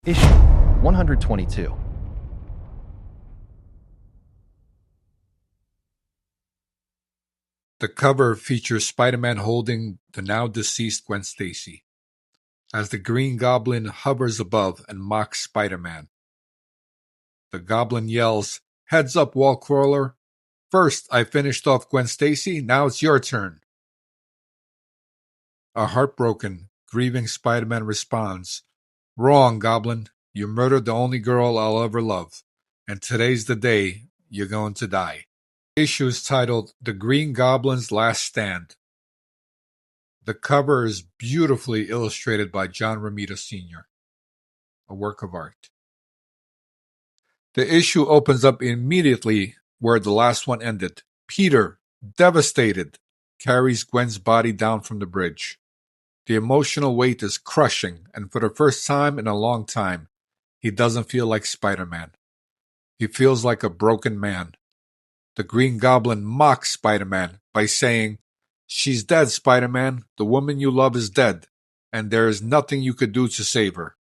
Issue 122. The cover features Spider-Man holding the now-deceased Gwen Stacy, as the Green Goblin hovers above and mocks Spider-Man. The Goblin yells, "Heads up, wall crawler! First, I finished off Gwen Stacy, now it's your turn." A heartbroken, grieving Spider-Man responds, "Wrong, Goblin. You murdered the only girl I'll ever love, and today's the day you're going to die." The issue is titled "The Green Goblin's Last Stand." The cover is beautifully illustrated by John Romita Sr., a work of art. The issue opens up immediately where the last one ended. Peter, devastated, carries Gwen's body down from the bridge. The emotional weight is crushing, and for the first time in a long time, he doesn't feel like Spider-Man. He feels like a broken man. The Green Goblin mocks Spider-Man by saying, "She's dead, Spider-Man. The woman you love is dead, and there is nothing you could do to save her."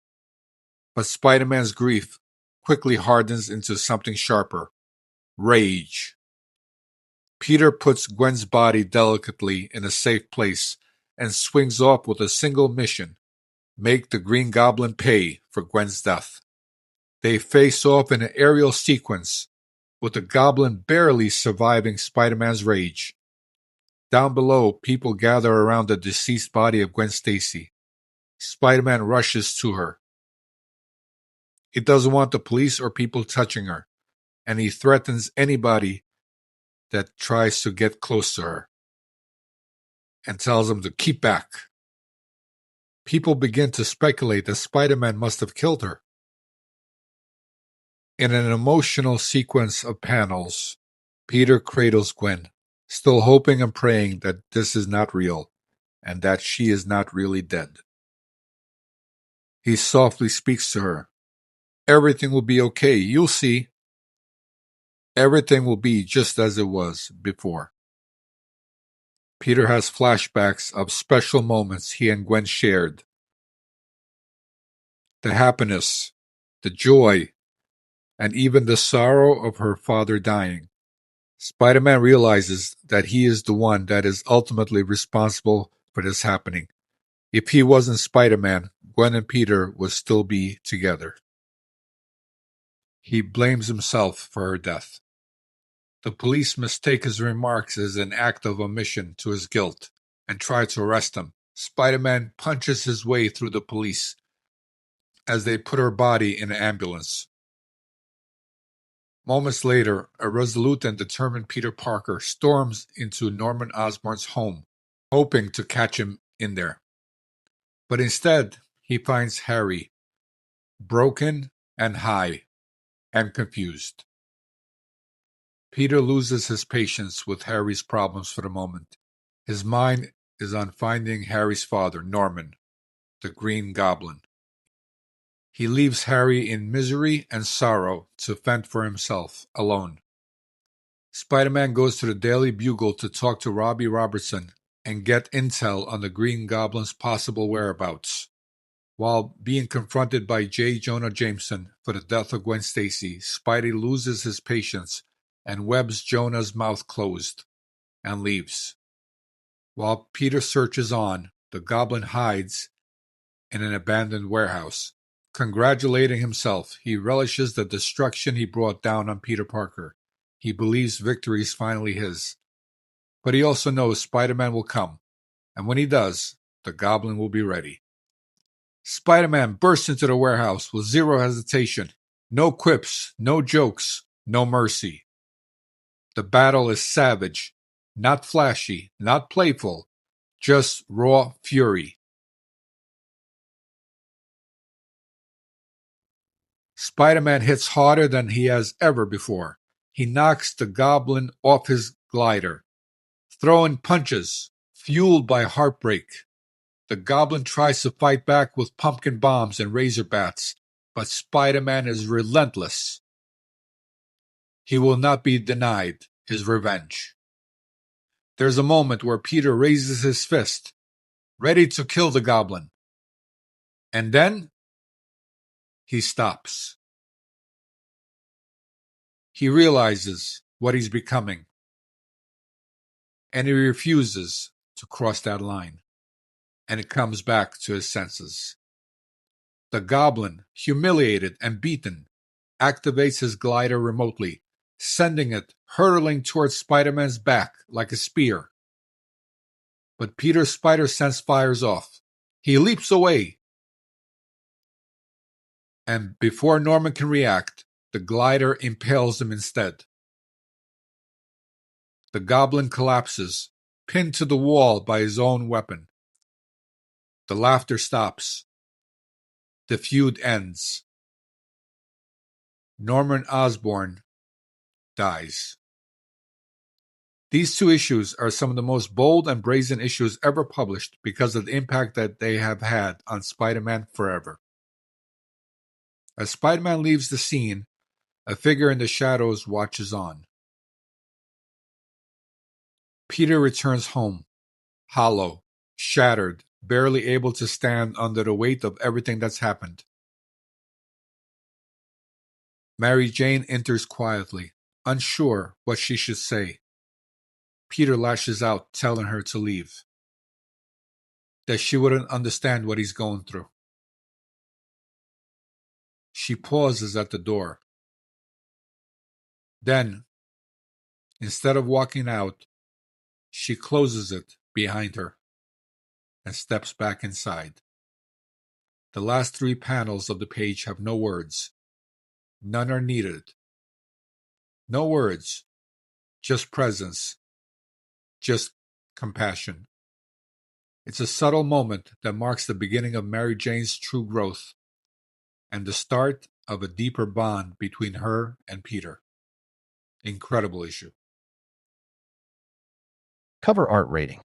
But Spider-Man's grief quickly hardens into something sharper: rage. Peter puts Gwen's body delicately in a safe place and swings off with a single mission: make the Green Goblin pay for Gwen's death. They face off in an aerial sequence, with the Goblin barely surviving Spider-Man's rage. Down below, people gather around the deceased body of Gwen Stacy. Spider-Man rushes to her. He doesn't want the police or people touching her, and he threatens anybody that tries to get close to her, and tells them to keep back. People begin to speculate that Spider-Man must have killed her. In an emotional sequence of panels, Peter cradles Gwen, still hoping and praying that this is not real, and that she is not really dead. He softly speaks to her. "Everything will be okay, you'll see. Everything will be just as it was before." Peter has flashbacks of special moments he and Gwen shared. The happiness, the joy, and even the sorrow of her father dying. Spider-Man realizes that he is the one that is ultimately responsible for this happening. If he wasn't Spider-Man, Gwen and Peter would still be together. He blames himself for her death. The police mistake his remarks as an act of omission to his guilt and try to arrest him. Spider-Man punches his way through the police as they put her body in an ambulance. Moments later, a resolute and determined Peter Parker storms into Norman Osborn's home, hoping to catch him in there. But instead, he finds Harry, broken and high and confused. Peter loses his patience with Harry's problems for the moment. His mind is on finding Harry's father, Norman, the Green Goblin. He leaves Harry in misery and sorrow to fend for himself, alone. Spider-Man goes to the Daily Bugle to talk to Robbie Robertson and get intel on the Green Goblin's possible whereabouts. While being confronted by J. Jonah Jameson for the death of Gwen Stacy, Spidey loses his patience and webs Jonah's mouth closed and leaves. While Peter searches on, the Goblin hides in an abandoned warehouse. Congratulating himself, he relishes the destruction he brought down on Peter Parker. He believes victory is finally his. But he also knows Spider-Man will come, and when he does, the Goblin will be ready. Spider-Man bursts into the warehouse with zero hesitation. No quips, no jokes, no mercy. The battle is savage, not flashy, not playful, just raw fury. Spider-Man hits harder than he has ever before. He knocks the Goblin off his glider, throwing punches, fueled by heartbreak. The Goblin tries to fight back with pumpkin bombs and razor bats, but Spider-Man is relentless. He will not be denied his revenge. There's a moment where Peter raises his fist, ready to kill the Goblin. And then He stops. He realizes what he's becoming, and he refuses to cross that line, and he comes back to his senses. The goblin, humiliated and beaten, activates his glider remotely, sending it hurtling towards Spider-Man's back like a spear. But Peter's spider sense fires off. He leaps away, and before Norman can react, the glider impales him instead. The goblin collapses, pinned to the wall by his own weapon. The laughter stops. The feud ends. Norman Osborn dies. These two issues are some of the most bold and brazen issues ever published because of the impact that they have had on Spider-Man forever. As Spider-Man leaves the scene, a figure in the shadows watches on. Peter returns home, hollow, shattered, barely able to stand under the weight of everything that's happened. Mary Jane enters quietly, unsure what she should say. Peter lashes out, telling her to leave, that she wouldn't understand what he's going through. She pauses at the door. Then, instead of walking out, she closes it behind her and steps back inside. The last 3 panels of the page have no words. None are needed. No words, just presence, just compassion. It's a subtle moment that marks the beginning of Mary Jane's true growth and the start of a deeper bond between her and Peter. Incredible issue. Cover art rating.